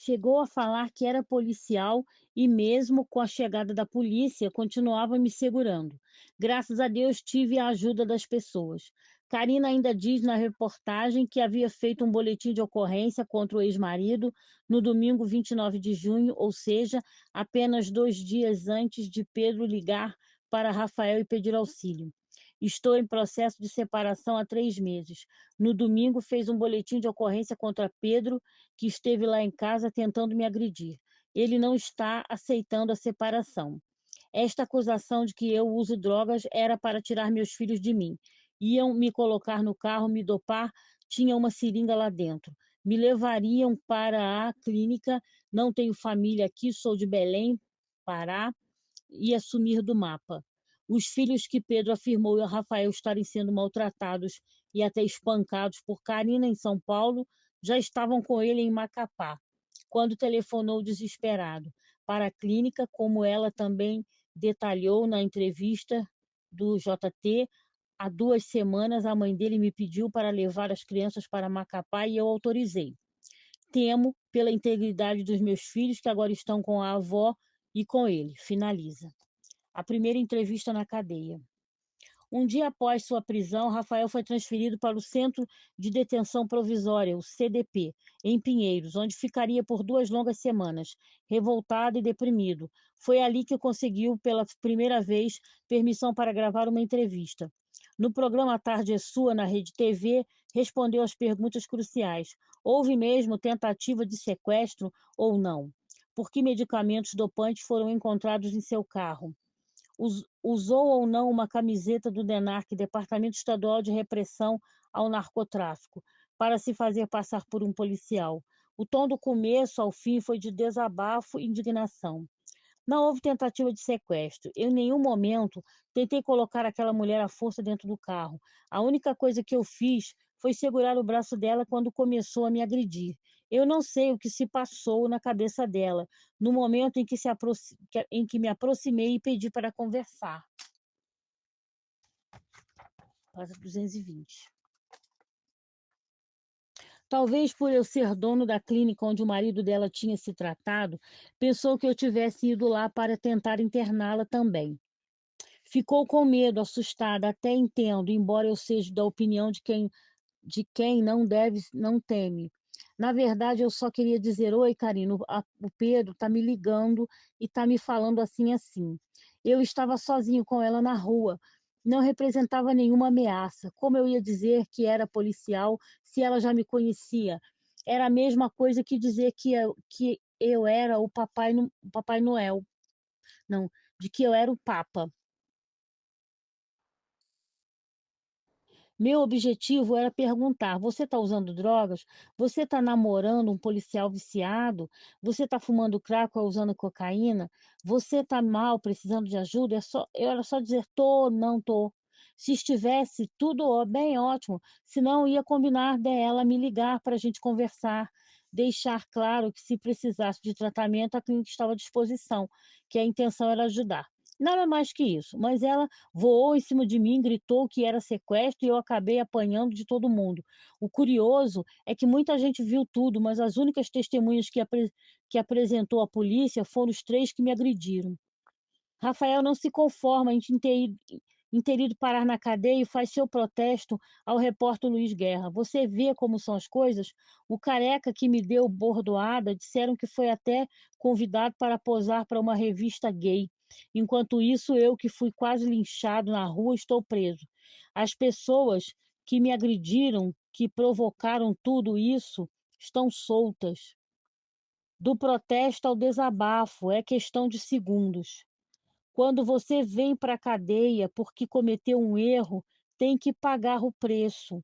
Chegou a falar que era policial e, mesmo com a chegada da polícia, continuava me segurando. Graças a Deus, tive a ajuda das pessoas. Karina ainda diz na reportagem que havia feito um boletim de ocorrência contra o ex-marido no domingo 29 de junho, ou seja, apenas 2 dias antes de Pedro ligar para Rafael e pedir auxílio. Estou em processo de separação há 3 meses. No domingo, fez um boletim de ocorrência contra Pedro, que esteve lá em casa tentando me agredir. Ele não está aceitando a separação. Esta acusação de que eu uso drogas era para tirar meus filhos de mim. Iam me colocar no carro, me dopar, tinha uma seringa lá dentro. Me levariam para a clínica, não tenho família aqui, sou de Belém, Pará, ia sumir do mapa. Os filhos que Pedro afirmou e Rafael estarem sendo maltratados e até espancados por Karina em São Paulo já estavam com ele em Macapá, quando telefonou desesperado para a clínica, como ela também detalhou na entrevista do JT. Há 2 semanas, a mãe dele me pediu para levar as crianças para Macapá e eu autorizei. Temo pela integridade dos meus filhos, que agora estão com a avó e com ele. Finaliza. A primeira entrevista na cadeia. Um dia após sua prisão, Rafael foi transferido para o Centro de Detenção Provisória, o CDP, em Pinheiros, onde ficaria por 2 longas semanas, revoltado e deprimido. Foi ali que conseguiu, pela primeira vez, permissão para gravar uma entrevista. No programa Tarde é Sua, na Rede TV, respondeu às perguntas cruciais. Houve mesmo tentativa de sequestro ou não? Por que medicamentos dopantes foram encontrados em seu carro? Usou ou não uma camiseta do DENARC, Departamento Estadual de Repressão ao Narcotráfico, para se fazer passar por um policial? O tom do começo ao fim foi de desabafo e indignação. Não houve tentativa de sequestro. Eu, em nenhum momento, tentei colocar aquela mulher à força dentro do carro. A única coisa que eu fiz foi segurar o braço dela quando começou a me agredir. Eu não sei o que se passou na cabeça dela, no momento em que me aproximei e pedi para conversar. Passa 220. Talvez por eu ser dono da clínica onde o marido dela tinha se tratado, pensou que eu tivesse ido lá para tentar interná-la também. Ficou com medo, assustada, até entendo, embora eu seja da opinião de quem não deve, não teme. Na verdade, eu só queria dizer: oi, Karina, o Pedro está me ligando e está me falando assim, assim. Eu estava sozinho com ela na rua, não representava nenhuma ameaça. Como eu ia dizer que era policial se ela já me conhecia? Era a mesma coisa que dizer que eu era o Papai Noel, não, de que eu era o Papa. Meu objetivo era perguntar: você está usando drogas? Você está namorando um policial viciado? Você está fumando crack ou usando cocaína? Você está mal, precisando de ajuda? Era só dizer: tô, não tô. Se estivesse tudo bem, ótimo. Se não, ia combinar dela me ligar para a gente conversar, deixar claro que se precisasse de tratamento, a clínica estava à disposição, que a intenção era ajudar. Nada mais que isso, mas ela voou em cima de mim, gritou que era sequestro e eu acabei apanhando de todo mundo. O curioso é que muita gente viu tudo, mas as únicas testemunhas que apresentou à polícia foram os 3 que me agrediram. Rafael não se conforma em ter ido parar na cadeia e faz seu protesto ao repórter Luiz Guerra. Você vê como são as coisas? O careca que me deu bordoada disseram que foi até convidado para posar para uma revista gay. Enquanto isso, eu que fui quase linchado na rua, estou preso. As pessoas que me agrediram, que provocaram tudo isso, estão soltas. Do protesto ao desabafo, é questão de segundos. Quando você vem para a cadeia porque cometeu um erro, tem que pagar o preço.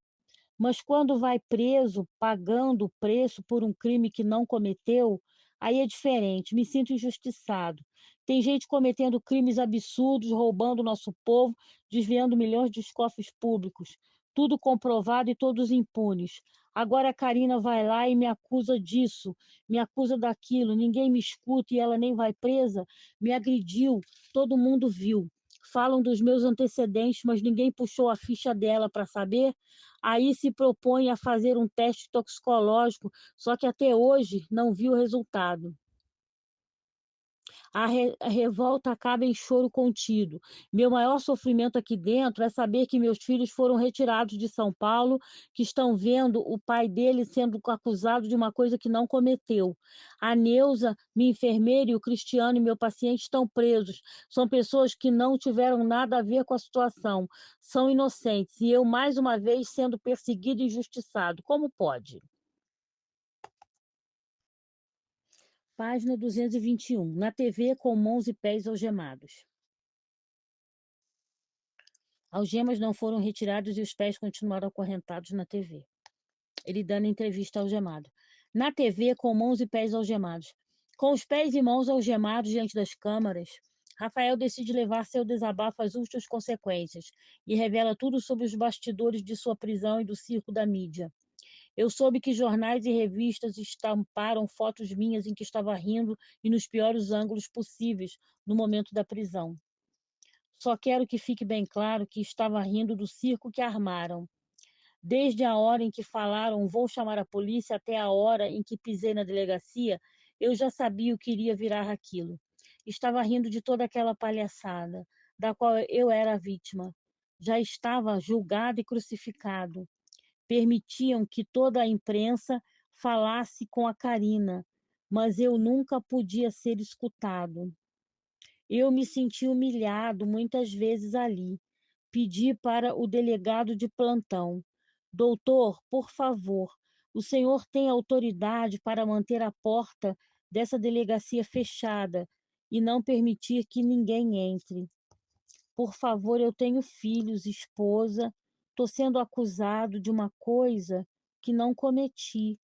Mas quando vai preso, pagando o preço por um crime que não cometeu, aí é diferente. Me sinto injustiçado. Tem gente cometendo crimes absurdos, roubando o nosso povo, desviando milhões dos cofres públicos. Tudo comprovado e todos impunes. Agora a Karina vai lá e me acusa disso, me acusa daquilo. Ninguém me escuta e ela nem vai presa. Me agrediu, todo mundo viu. Falam dos meus antecedentes, mas ninguém puxou a ficha dela para saber. Aí se propõe a fazer um teste toxicológico, só que até hoje não vi o resultado. A revolta acaba em choro contido. Meu maior sofrimento aqui dentro é saber que meus filhos foram retirados de São Paulo, que estão vendo o pai dele sendo acusado de uma coisa que não cometeu. A Neuza, minha enfermeira, e o Cristiano, meu paciente, estão presos. São pessoas que não tiveram nada a ver com a situação. São inocentes. E eu, mais uma vez, sendo perseguido e injustiçado. Como pode? Página 221. Na TV, com mãos e pés algemados. Algemas não foram retirados e os pés continuaram acorrentados na TV. Ele dando entrevista algemado. Na TV, com mãos e pés algemados. Com os pés e mãos algemados diante das câmaras, Rafael decide levar seu desabafo às últimas consequências e revela tudo sobre os bastidores de sua prisão e do circo da mídia. Eu soube que jornais e revistas estamparam fotos minhas em que estava rindo e nos piores ângulos possíveis no momento da prisão. Só quero que fique bem claro que estava rindo do circo que armaram. Desde a hora em que falaram vou chamar a polícia até a hora em que pisei na delegacia, eu já sabia o que iria virar aquilo. Estava rindo de toda aquela palhaçada, da qual eu era a vítima. Já estava julgado e crucificado. Permitiam que toda a imprensa falasse com a Karina, mas eu nunca podia ser escutado. Eu me senti humilhado muitas vezes ali. Pedi para o delegado de plantão: doutor, por favor, o senhor tem autoridade para manter a porta dessa delegacia fechada e não permitir que ninguém entre. Por favor, eu tenho filhos, esposa, estou sendo acusado de uma coisa que não cometi.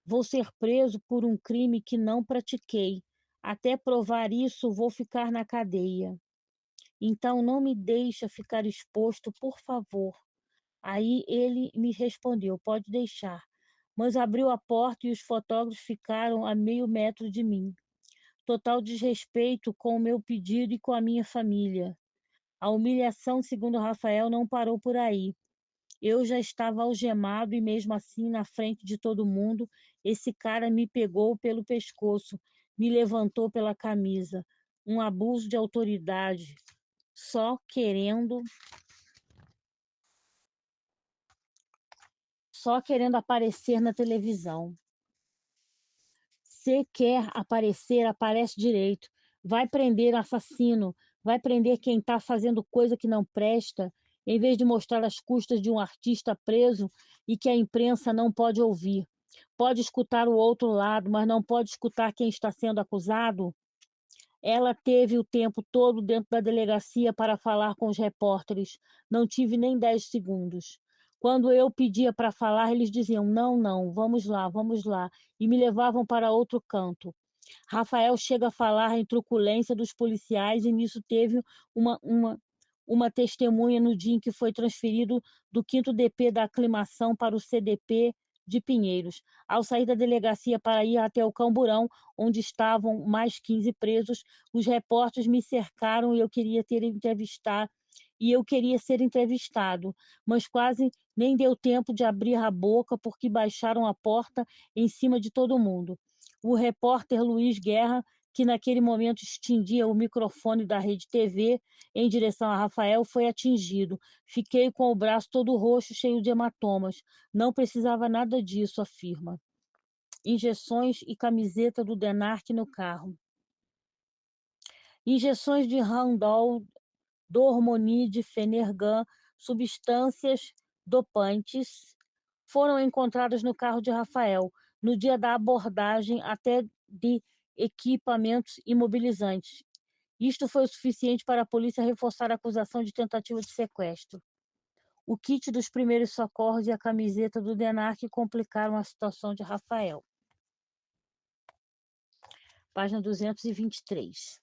Vou ser preso por um crime que não pratiquei. Até provar isso, vou ficar na cadeia. Então, não me deixa ficar exposto, por favor. Aí ele me respondeu: pode deixar. Mas abriu a porta e os fotógrafos ficaram a meio metro de mim. Total desrespeito com o meu pedido e com a minha família. A humilhação, segundo Rafael, não parou por aí. Eu já estava algemado e, mesmo assim, na frente de todo mundo, esse cara me pegou pelo pescoço, me levantou pela camisa. Um abuso de autoridade, só querendo aparecer na televisão. Se quer aparecer, aparece direito. Vai prender assassino, vai prender quem está fazendo coisa que não presta, em vez de mostrar as custas de um artista preso e que a imprensa não pode ouvir. Pode escutar o outro lado, mas não pode escutar quem está sendo acusado. Ela teve o tempo todo dentro da delegacia para falar com os repórteres. Não tive nem 10 segundos. Quando eu pedia para falar, eles diziam: não, não, vamos lá, e me levavam para outro canto. Rafael chega a falar em truculência dos policiais e nisso teve uma, uma, uma testemunha no dia em que foi transferido do 5º DP da Aclimação para o CDP de Pinheiros. Ao sair da delegacia para ir até o Camburão, onde estavam mais 15 presos, os repórteres me cercaram e eu queria ser entrevistado, mas quase nem deu tempo de abrir a boca porque baixaram a porta em cima de todo mundo. O repórter Luiz Guerra, que naquele momento estendia o microfone da Rede TV em direção a Rafael, foi atingido. Fiquei com o braço todo roxo, cheio de hematomas. Não precisava nada disso, afirma. Injeções e camiseta do Denarc no carro. Injeções de Randol, Dormonide, Fenergan, substâncias dopantes, foram encontradas no carro de Rafael, no dia da abordagem, até de equipamentos imobilizantes. Isto foi o suficiente para a polícia reforçar a acusação de tentativa de sequestro. O kit dos primeiros socorros e a camiseta do Denarc complicaram a situação de Rafael. Página 223.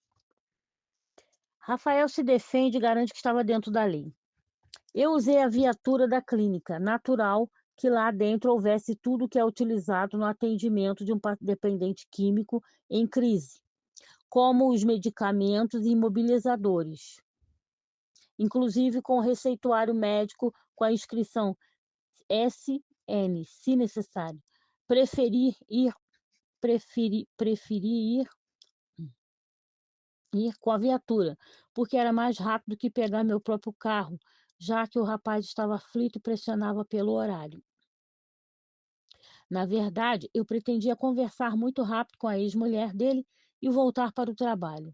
Rafael se defende e garante que estava dentro da lei. Eu usei a viatura da clínica, natural que lá dentro houvesse tudo que é utilizado no atendimento de um dependente químico em crise, como os medicamentos e imobilizadores. inclusive com o receituário médico com a inscrição SN, se necessário. Preferi ir com a viatura, porque era mais rápido que pegar meu próprio carro, já que o rapaz estava aflito e pressionava pelo horário. Na verdade, eu pretendia conversar muito rápido com a ex-mulher dele e voltar para o trabalho.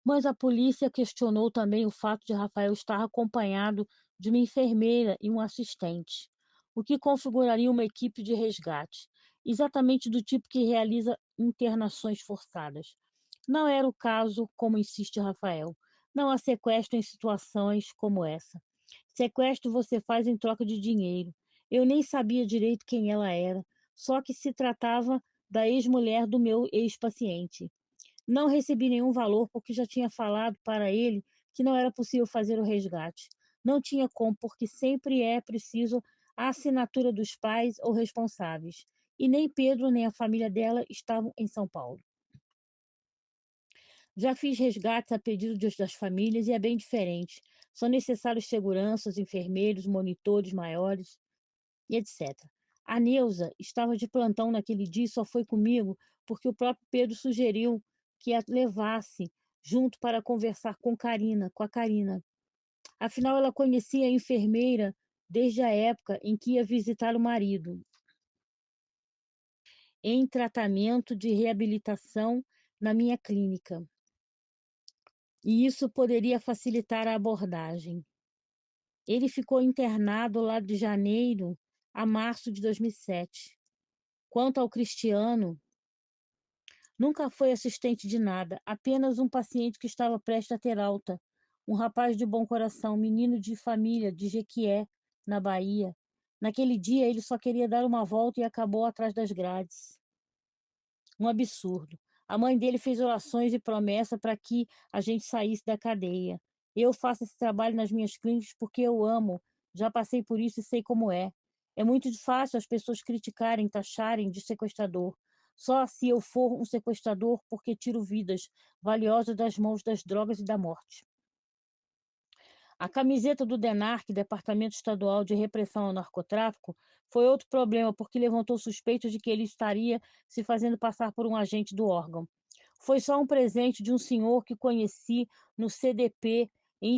Mas a polícia questionou também o fato de Rafael estar acompanhado de uma enfermeira e um assistente, o que configuraria uma equipe de resgate, exatamente do tipo que realiza internações forçadas. Não era o caso, como insiste Rafael. Não há sequestro em situações como essa. Sequestro você faz em troca de dinheiro. Eu nem sabia direito quem ela era, só que se tratava da ex-mulher do meu ex-paciente. Não recebi nenhum valor porque já tinha falado para ele que não era possível fazer o resgate. Não tinha como, porque sempre é preciso a assinatura dos pais ou responsáveis. E nem Pedro nem a família dela estavam em São Paulo. Já fiz resgates a pedido das famílias e é bem diferente. São necessários seguranças, enfermeiros, monitores maiores e etc. A Neuza estava de plantão naquele dia e só foi comigo porque o próprio Pedro sugeriu que a levasse junto para conversar com a Karina. Afinal, ela conhecia a enfermeira desde a época em que ia visitar o marido, em tratamento de reabilitação na minha clínica. E isso poderia facilitar a abordagem. Ele ficou internado lá de janeiro a março de 2007. Quanto ao Cristiano, nunca foi assistente de nada, apenas um paciente que estava prestes a ter alta. Um rapaz de bom coração, menino de família de Jequié, na Bahia. Naquele dia ele só queria dar uma volta e acabou atrás das grades. Um absurdo. A mãe dele fez orações e promessa para que a gente saísse da cadeia. Eu faço esse trabalho nas minhas clínicas porque eu amo. Já passei por isso e sei como é. É muito fácil as pessoas criticarem, taxarem de sequestrador. Só se eu for um sequestrador porque tiro vidas valiosas das mãos das drogas e da morte. A camiseta do DENARC, Departamento Estadual de Repressão ao Narcotráfico, foi outro problema, porque levantou suspeitas de que ele estaria se fazendo passar por um agente do órgão. Foi só um presente de um senhor que conheci no CDP em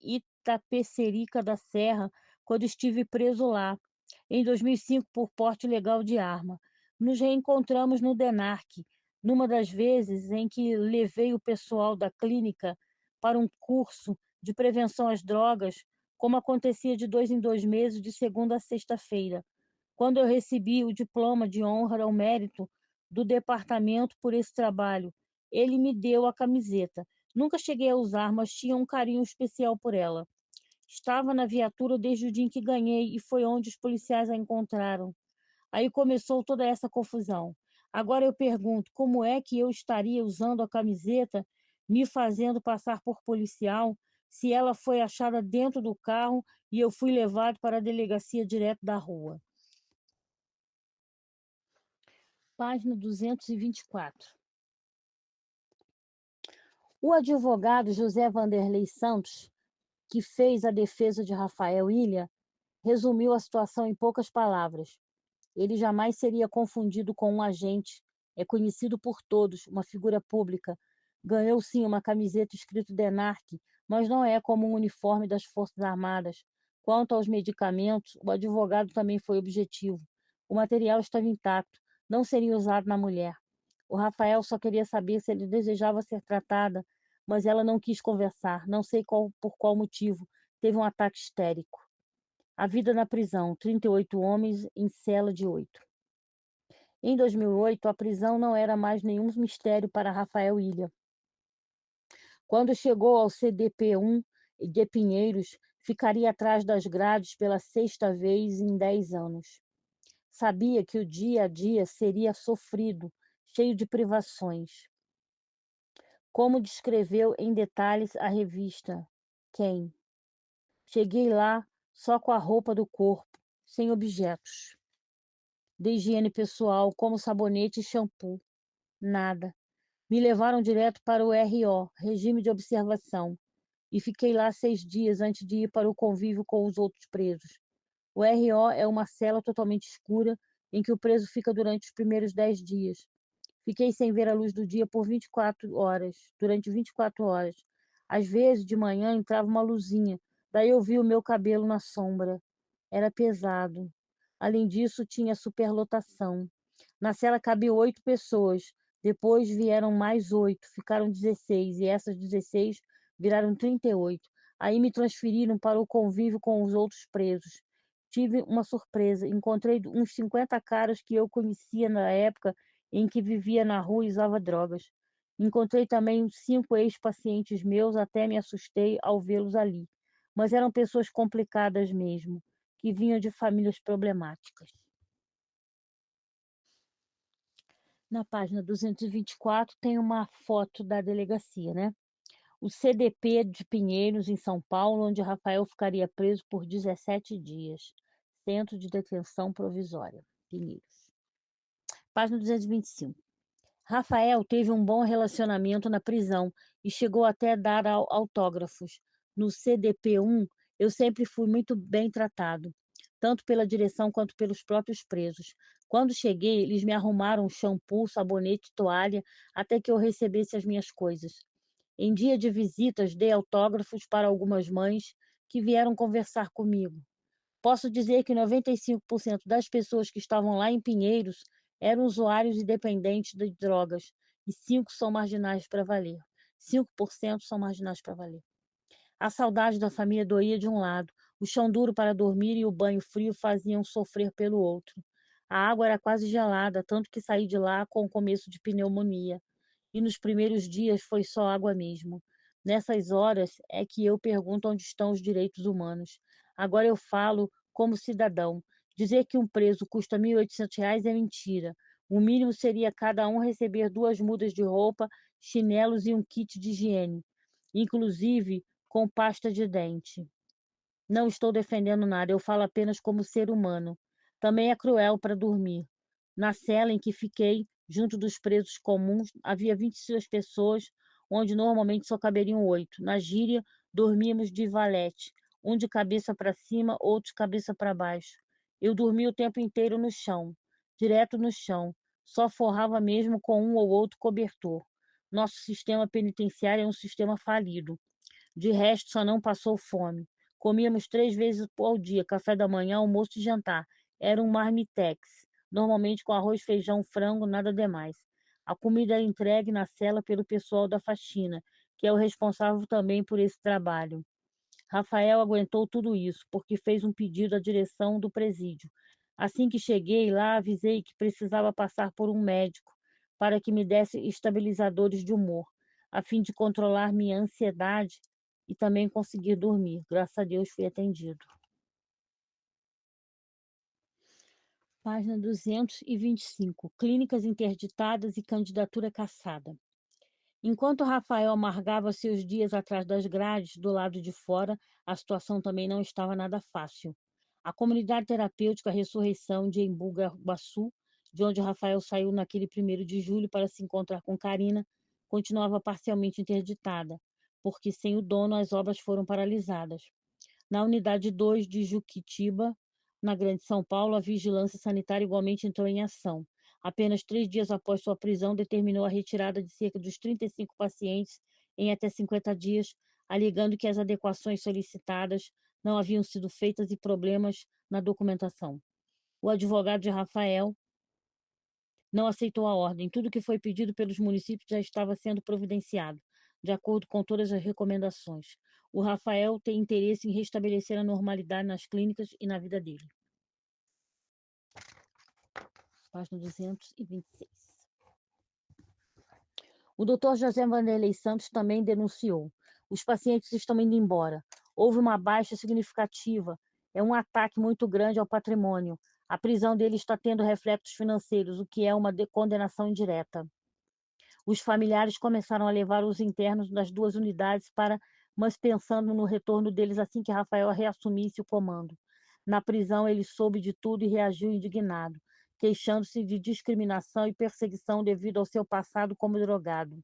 Itapecerica da Serra, quando estive preso lá, em 2005, por porte ilegal de arma. Nos reencontramos no DENARC, numa das vezes em que levei o pessoal da clínica para um curso de prevenção às drogas, como acontecia de 2 em 2 meses, de segunda a sexta-feira. Quando eu recebi o diploma de honra ao mérito do departamento por esse trabalho, ele me deu a camiseta. Nunca cheguei a usar, mas tinha um carinho especial por ela. Estava na viatura desde o dia em que ganhei e foi onde os policiais a encontraram. Aí começou toda essa confusão. Agora eu pergunto, como é que eu estaria usando a camiseta, me fazendo passar por policial, se ela foi achada dentro do carro e eu fui levado para a delegacia direto da rua? Página 224. O advogado José Vanderlei Santos, que fez a defesa de Rafael Ilha, resumiu a situação em poucas palavras. Ele jamais seria confundido com um agente. É conhecido por todos, uma figura pública. Ganhou sim uma camiseta escrito DENARC, mas não é como um uniforme das Forças Armadas. Quanto aos medicamentos, o advogado também foi objetivo. O material estava intacto, não seria usado na mulher. O Rafael só queria saber se ele desejava ser tratada, mas ela não quis conversar, não sei por qual motivo. Teve um ataque histérico. A vida na prisão, 38 homens em cela de 8. Em 2008, a prisão não era mais nenhum mistério para Rafael Ilha. Quando chegou ao CDP-1 de Pinheiros, ficaria atrás das grades pela sexta vez em 10 anos. Sabia que o dia a dia seria sofrido, cheio de privações. Como descreveu em detalhes a revista Quem? Cheguei lá só com a roupa do corpo, sem objetos de higiene pessoal, como sabonete e shampoo. Nada. Me levaram direto para o RO, regime de observação. e fiquei lá 6 dias antes de ir para o convívio com os outros presos. O RO é uma cela totalmente escura em que o preso fica durante os primeiros 10 dias. Fiquei sem ver a luz do dia por 24 horas, durante 24 horas. Às vezes, de manhã, entrava uma luzinha, daí eu via o meu cabelo na sombra. Era pesado. Além disso, tinha superlotação. Na cela cabiam 8 pessoas. Depois vieram mais 8, ficaram 16, e essas 16 viraram 38. Aí me transferiram para o convívio com os outros presos. Tive uma surpresa. Encontrei uns 50 caras que eu conhecia na época em que vivia na rua e usava drogas. Encontrei também 5 ex-pacientes meus, até me assustei ao vê-los ali. Mas eram pessoas complicadas mesmo, que vinham de famílias problemáticas. Na página 224 tem uma foto da delegacia, né? O CDP de Pinheiros, em São Paulo, onde Rafael ficaria preso por 17 dias. Centro de Detenção Provisória, Pinheiros. Página 225. Rafael teve um bom relacionamento na prisão e chegou até a dar autógrafos. No CDP-1, eu sempre fui muito bem tratado, tanto pela direção quanto pelos próprios presos. Quando cheguei, eles me arrumaram shampoo, sabonete, toalha, até que eu recebesse as minhas coisas. Em dia de visitas, dei autógrafos para algumas mães que vieram conversar comigo. Posso dizer que 95% das pessoas que estavam lá em Pinheiros eram usuários e dependentes de drogas, e 5 são marginais para valer. 5% são marginais para valer. A saudade da família doía de um lado, o chão duro para dormir e o banho frio faziam sofrer pelo outro. A água era quase gelada, tanto que saí de lá com o começo de pneumonia. E nos primeiros dias foi só água mesmo. Nessas horas é que eu pergunto onde estão os direitos humanos. Agora eu falo como cidadão. Dizer que um preso custa R$ 1.800 é mentira. O mínimo seria cada um receber 2 mudas de roupa, chinelos e um kit de higiene, inclusive com pasta de dente. Não estou defendendo nada, eu falo apenas como ser humano. Também é cruel para dormir. Na cela em que fiquei, junto dos presos comuns, havia 22 pessoas, onde normalmente só caberiam 8. Na gíria, dormíamos de valete, um de cabeça para cima, outro de cabeça para baixo. Eu dormia o tempo inteiro no chão, direto no chão. Só forrava mesmo com um ou outro cobertor. Nosso sistema penitenciário é um sistema falido. De resto, só não passou fome. Comíamos 3 vezes ao dia, café da manhã, almoço e jantar. Era um marmitex, normalmente com arroz, feijão, frango, nada demais. A comida era entregue na cela pelo pessoal da faxina, que é o responsável também por esse trabalho. Rafael aguentou tudo isso, porque fez um pedido à direção do presídio. Assim que cheguei lá, avisei que precisava passar por um médico para que me desse estabilizadores de humor, a fim de controlar minha ansiedade e também conseguir dormir. Graças a Deus fui atendido. Página 225. Clínicas interditadas e candidatura cassada. Enquanto Rafael amargava seus dias atrás das grades, do lado de fora, a situação também não estava nada fácil. A comunidade terapêutica Ressurreição de Embu-Guaçu, de onde Rafael saiu naquele 1º de julho para se encontrar com Karina, continuava parcialmente interditada, porque sem o dono as obras foram paralisadas. Na unidade 2 de Juquitiba, na Grande São Paulo, a vigilância sanitária igualmente entrou em ação. Apenas 3 dias após sua prisão, determinou a retirada de cerca dos 35 pacientes em até 50 dias, alegando que as adequações solicitadas não haviam sido feitas e problemas na documentação. O advogado de Rafael não aceitou a ordem. Tudo que foi pedido pelos municípios já estava sendo providenciado, de acordo com todas as recomendações. O Rafael tem interesse em restabelecer a normalidade nas clínicas e na vida dele. Página 226. O Dr. José Vanderlei Santos também denunciou. Os pacientes estão indo embora. Houve uma baixa significativa. É um ataque muito grande ao patrimônio. A prisão dele está tendo reflexos financeiros, o que é uma condenação indireta. Os familiares começaram a levar os internos das 2 unidades mas pensando no retorno deles assim que Rafael reassumisse o comando. Na prisão, ele soube de tudo e reagiu indignado, queixando-se de discriminação e perseguição devido ao seu passado como drogado.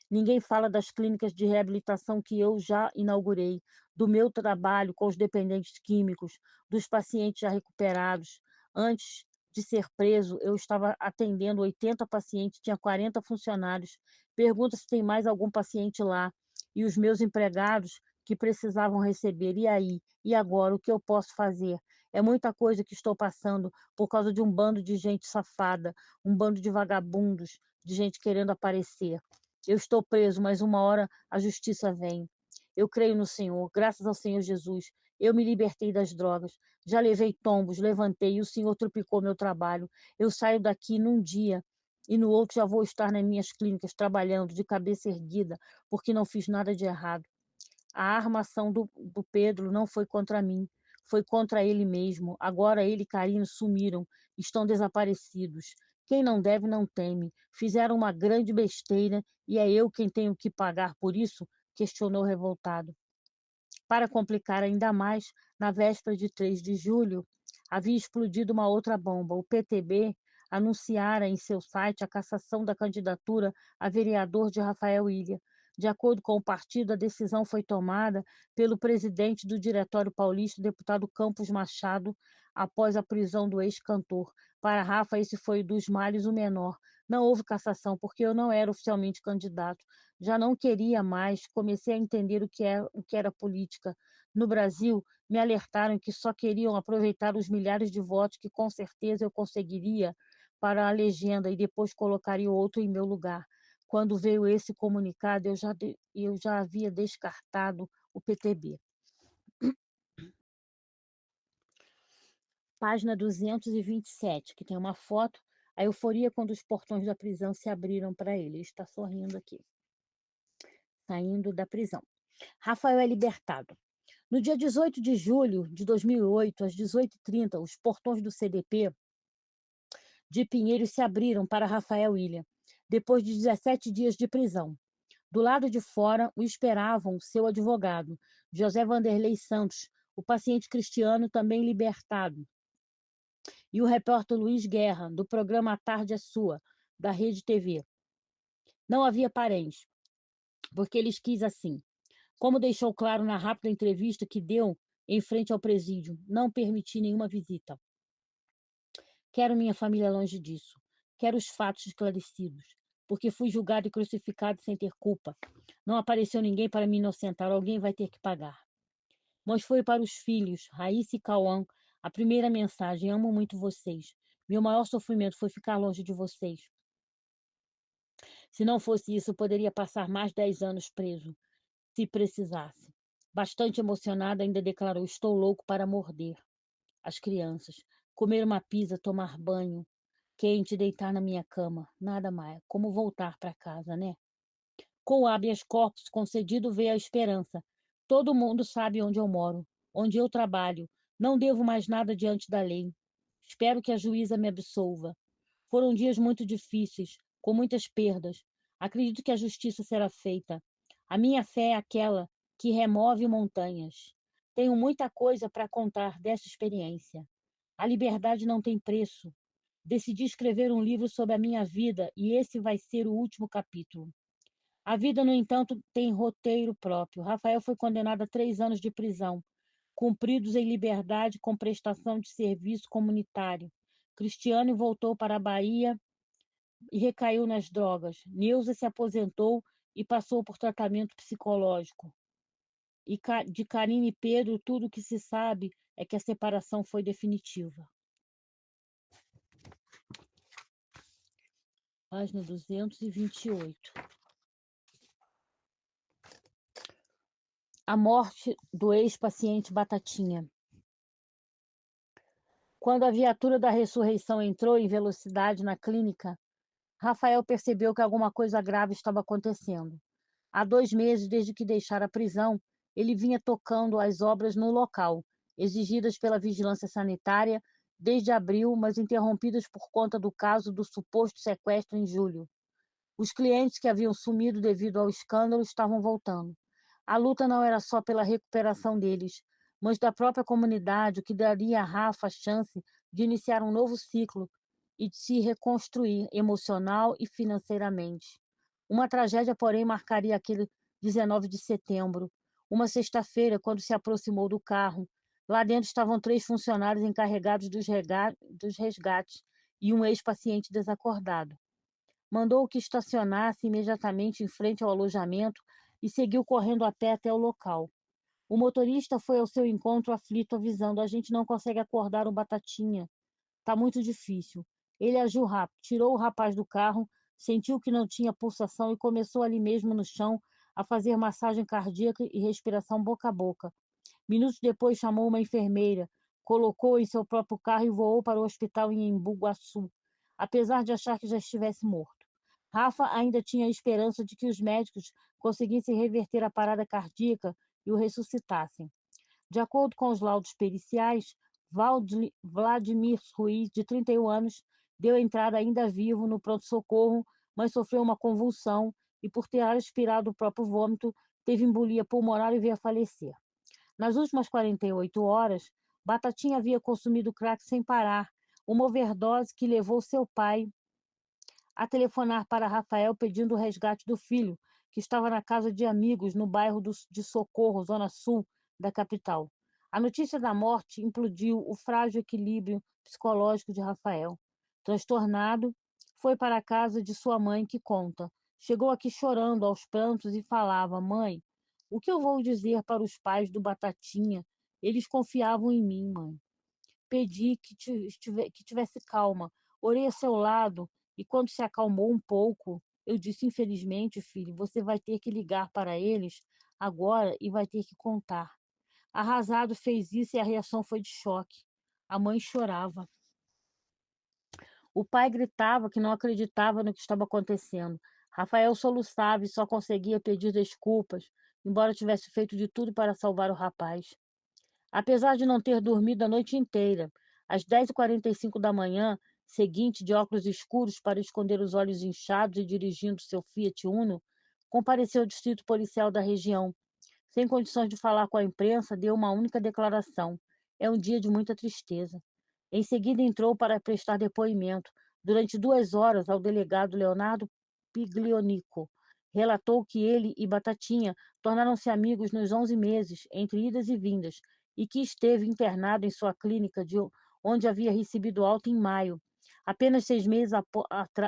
Ninguém fala das clínicas de reabilitação que eu já inaugurei, do meu trabalho com os dependentes químicos, dos pacientes já recuperados. Antes de ser preso, eu estava atendendo 80 pacientes, tinha 40 funcionários. Pergunta se tem mais algum paciente lá. E os meus empregados que precisavam receber. E aí? E agora? O que eu posso fazer? É muita coisa que estou passando por causa de um bando de gente safada, um bando de vagabundos, de gente querendo aparecer. Eu estou preso, mas uma hora a justiça vem. Eu creio no Senhor, graças ao Senhor Jesus. Eu me libertei das drogas. Já levei tombos, levantei e o Senhor triplicou meu trabalho. Eu saio daqui num dia e no outro já vou estar nas minhas clínicas trabalhando de cabeça erguida, porque não fiz nada de errado. A armação do Pedro não foi contra mim, foi contra ele mesmo. Agora ele e Carino sumiram, estão desaparecidos. Quem não deve não teme. Fizeram uma grande besteira e é eu quem tenho que pagar por isso? Questionou revoltado. Para complicar ainda mais, na véspera de 3 de julho, havia explodido uma outra bomba. O PTB anunciara em seu site a cassação da candidatura a vereador de Rafael Ilha. De acordo com o partido, a decisão foi tomada pelo presidente do Diretório Paulista, deputado Campos Machado, após a prisão do ex-cantor. Para Rafa, esse foi dos males o menor. Não houve cassação, porque eu não era oficialmente candidato. Já não queria mais, comecei a entender o que era política. No Brasil, me alertaram que só queriam aproveitar os milhares de votos que com certeza eu conseguiria para a legenda e depois colocaria outro em meu lugar. Quando veio esse comunicado, eu já havia descartado o PTB. Página 227, que tem uma foto, a euforia quando os portões da prisão se abriram para ele. Ele está sorrindo aqui, saindo da prisão. Rafael é libertado. No dia 18 de julho de 2008, às 18h30, os portões do CDP de Pinheiros se abriram para Rafael Ilha, depois de 17 dias de prisão. Do lado de fora o esperavam seu advogado, José Vanderlei Santos, o paciente Cristiano também libertado, e o repórter Luiz Guerra, do programa A Tarde é Sua, da Rede TV. Não havia parentes, porque eles quis assim. Como deixou claro na rápida entrevista que deu em frente ao presídio, não permiti nenhuma visita. Quero minha família longe disso. Quero os fatos esclarecidos, porque fui julgado e crucificado sem ter culpa. Não apareceu ninguém para me inocentar, alguém vai ter que pagar. Mas foi para os filhos, Raíssa e Cauã, a primeira mensagem: amo muito vocês. Meu maior sofrimento foi ficar longe de vocês. Se não fosse isso, eu poderia passar mais 10 anos preso, se precisasse. Bastante emocionada, ainda declarou: estou louco para morder as crianças, comer uma pizza, tomar banho quente, deitar na minha cama, nada mais, como voltar para casa, né? Com o habeas corpus concedido veio a esperança. Todo mundo sabe onde eu moro, onde eu trabalho. Não devo mais nada diante da lei. Espero que a juíza me absolva. Foram dias muito difíceis, com muitas perdas. Acredito que a justiça será feita. A minha fé é aquela que remove montanhas. Tenho muita coisa para contar dessa experiência. A liberdade não tem preço. Decidi escrever um livro sobre a minha vida e esse vai ser o último capítulo. A vida, no entanto, tem roteiro próprio. Rafael foi condenado a 3 anos de prisão, cumpridos em liberdade com prestação de serviço comunitário. Cristiano voltou para a Bahia e recaiu nas drogas. Neuza se aposentou e passou por tratamento psicológico. E de Karine e Pedro, tudo o que se sabe é que a separação foi definitiva. Página 228. A morte do ex-paciente Batatinha. Quando a viatura da ressurreição entrou em velocidade na clínica, Rafael percebeu que alguma coisa grave estava acontecendo. Há 2 meses, desde que deixara a prisão, ele vinha tocando as obras no local, exigidas pela vigilância sanitária desde abril, mas interrompidas por conta do caso do suposto sequestro em julho. Os clientes que haviam sumido devido ao escândalo estavam voltando. A luta não era só pela recuperação deles, mas da própria comunidade, o que daria a Rafa a chance de iniciar um novo ciclo e de se reconstruir emocional e financeiramente. Uma tragédia, porém, marcaria aquele 19 de setembro, uma sexta-feira, quando se aproximou do carro. Lá dentro estavam 3 funcionários encarregados dos resgates e um ex-paciente desacordado. Mandou que estacionasse imediatamente em frente ao alojamento e seguiu correndo a pé até o local. O motorista foi ao seu encontro aflito, avisando: "A gente não consegue acordar o Batatinha. Tá muito difícil." Ele agiu rápido, tirou o rapaz do carro, sentiu que não tinha pulsação e começou ali mesmo no chão a fazer massagem cardíaca e respiração boca a boca. Minutos depois chamou uma enfermeira, colocou-o em seu próprio carro e voou para o hospital em Embu-Guaçu, apesar de achar que já estivesse morto. Rafa ainda tinha a esperança de que os médicos conseguissem reverter a parada cardíaca e o ressuscitassem. De acordo com os laudos periciais, Vladimir Ruiz, de 31 anos, deu entrada ainda vivo no pronto-socorro, mas sofreu uma convulsão e, por ter aspirado o próprio vômito, teve embolia pulmonar e veio a falecer. Nas últimas 48 horas, Batatinha havia consumido crack sem parar, uma overdose que levou seu pai a telefonar para Rafael pedindo o resgate do filho, que estava na casa de amigos no bairro de Socorro, zona sul da capital. A notícia da morte implodiu o frágil equilíbrio psicológico de Rafael. Transtornado, foi para a casa de sua mãe, que conta: "Chegou aqui chorando aos prantos e falava: 'Mãe, o que eu vou dizer para os pais do Batatinha? Eles confiavam em mim, mãe. Pedi que tivesse calma. Orei a seu lado e, quando se acalmou um pouco, eu disse: Infelizmente, filho, você vai ter que ligar para eles agora e vai ter que contar.' Arrasado, fez isso e a reação foi de choque. A mãe chorava. O pai gritava que não acreditava no que estava acontecendo. Rafael soluçava e só conseguia pedir desculpas, embora tivesse feito de tudo para salvar o rapaz. Apesar de não ter dormido a noite inteira, às 10h45 da manhã seguinte, de óculos escuros para esconder os olhos inchados e dirigindo seu Fiat Uno, compareceu ao distrito policial da região. Sem condições de falar com a imprensa, deu uma única declaração: "É um dia de muita tristeza." Em seguida, entrou para prestar depoimento. Durante 2 horas, ao delegado Leonardo Piglionico, relatou que ele e Batatinha tornaram-se amigos nos 11 meses, entre idas e vindas, e que esteve internado em sua clínica, onde havia recebido alta em maio, apenas 6 meses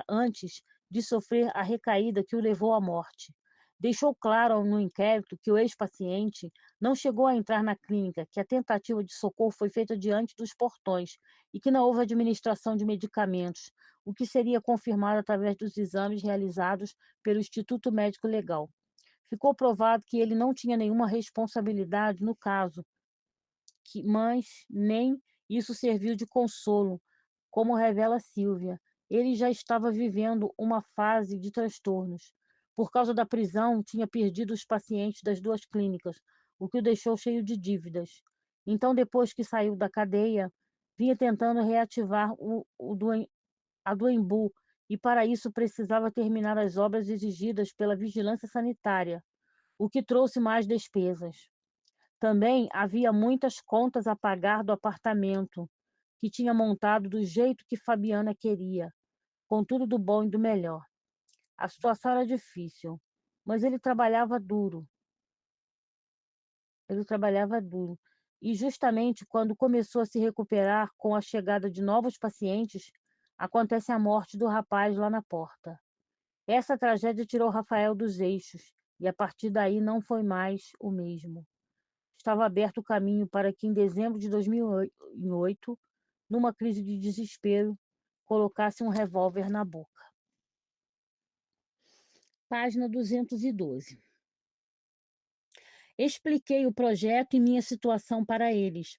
antes de sofrer a recaída que o levou à morte. Deixou claro no inquérito que o ex-paciente não chegou a entrar na clínica, que a tentativa de socorro foi feita diante dos portões e que não houve administração de medicamentos, o que seria confirmado através dos exames realizados pelo Instituto Médico Legal. Ficou provado que ele não tinha nenhuma responsabilidade no caso, mas nem isso serviu de consolo, como revela Sílvia. Ele já estava vivendo uma fase de transtornos. Por causa da prisão, tinha perdido os pacientes das 2 clínicas, o que o deixou cheio de dívidas. Então, depois que saiu da cadeia, vinha tentando reativar a do Embu, e para isso precisava terminar as obras exigidas pela vigilância sanitária, o que trouxe mais despesas. Também havia muitas contas a pagar do apartamento, que tinha montado do jeito que Fabiana queria, com tudo do bom e do melhor. A situação era difícil, mas ele trabalhava duro. E justamente quando começou a se recuperar com a chegada de novos pacientes, acontece a morte do rapaz lá na porta. Essa tragédia tirou Rafael dos eixos, e a partir daí não foi mais o mesmo. Estava aberto o caminho para que, em dezembro de 2008, numa crise de desespero, colocasse um revólver na boca. Página 212. Expliquei o projeto e minha situação para eles.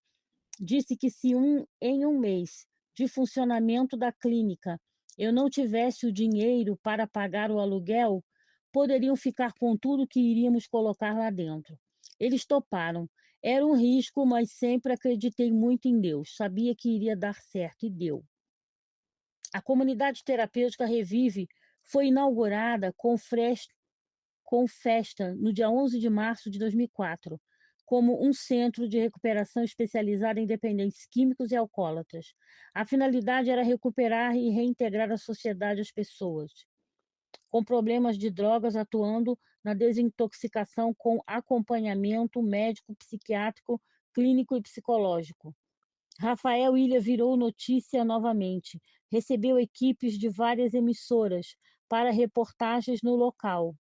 Disse que se em um mês de funcionamento da clínica eu não tivesse o dinheiro para pagar o aluguel, poderiam ficar com tudo que iríamos colocar lá dentro. Eles toparam. Era um risco, mas sempre acreditei muito em Deus. Sabia que iria dar certo e deu. A comunidade terapêutica Revive foi inaugurada com festa no dia 11 de março de 2004, como um centro de recuperação especializado em dependentes químicos e alcoólatras. A finalidade era recuperar e reintegrar a sociedade as pessoas. com problemas de drogas, atuando na desintoxicação com acompanhamento médico, psiquiátrico, clínico e psicológico. Rafael Ilha virou notícia novamente. Recebeu equipes de várias emissoras para reportagens no local.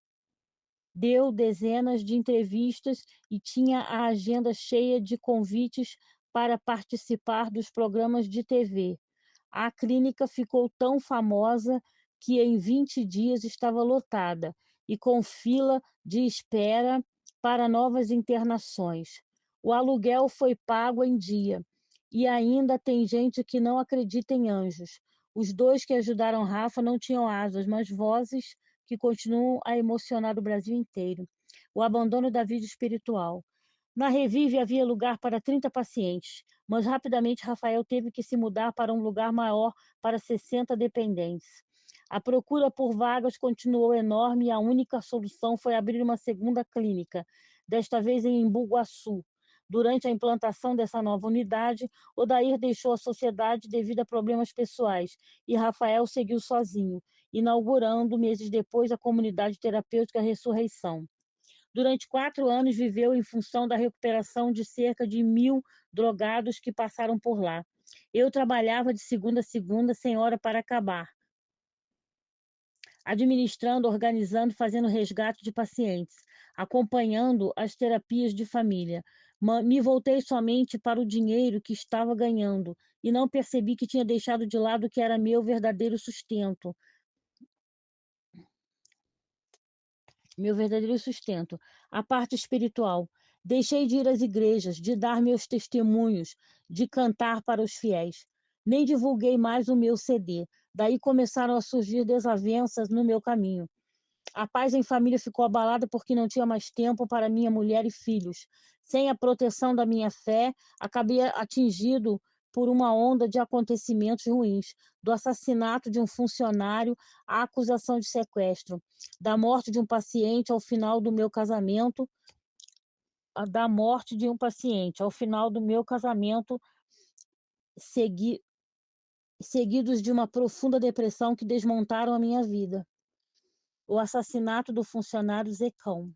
Deu dezenas de entrevistas e tinha a agenda cheia de convites para participar dos programas de TV. A clínica ficou tão famosa que em 20 dias estava lotada e com fila de espera para novas internações. O aluguel foi pago em dia e ainda tem gente que não acredita em anjos. Os dois que ajudaram Rafa não tinham asas, mas vozes que continuam a emocionar o Brasil inteiro. O abandono da vida espiritual. Na Revive havia lugar para 30 pacientes, mas rapidamente Rafael teve que se mudar para um lugar maior para 60 dependentes. A procura por vagas continuou enorme e a única solução foi abrir uma segunda clínica, desta vez em Embu-Guaçu. Durante a implantação dessa nova unidade, Odair deixou a sociedade devido a problemas pessoais e Rafael seguiu sozinho, inaugurando meses depois a comunidade terapêutica Ressurreição. Durante 4 anos viveu em função da recuperação de cerca de 1.000 drogados que passaram por lá. Eu trabalhava de segunda a segunda, sem hora para acabar, administrando, organizando, fazendo resgate de pacientes, acompanhando as terapias de família. Me voltei somente para o dinheiro que estava ganhando e não percebi que tinha deixado de lado o que era meu verdadeiro sustento. Meu verdadeiro sustento, a parte espiritual. Deixei de ir às igrejas, de dar meus testemunhos, de cantar para os fiéis. Nem divulguei mais o meu CD. Daí começaram a surgir desavenças no meu caminho. A paz em família ficou abalada porque não tinha mais tempo para minha mulher e filhos. Sem a proteção da minha fé, acabei atingido por uma onda de acontecimentos ruins, do assassinato de um funcionário à acusação de sequestro, da morte de um paciente ao final do meu casamento, da morte de um paciente ao final do meu casamento, segui, seguidos de uma profunda depressão que desmontaram a minha vida. O assassinato do funcionário Zecão.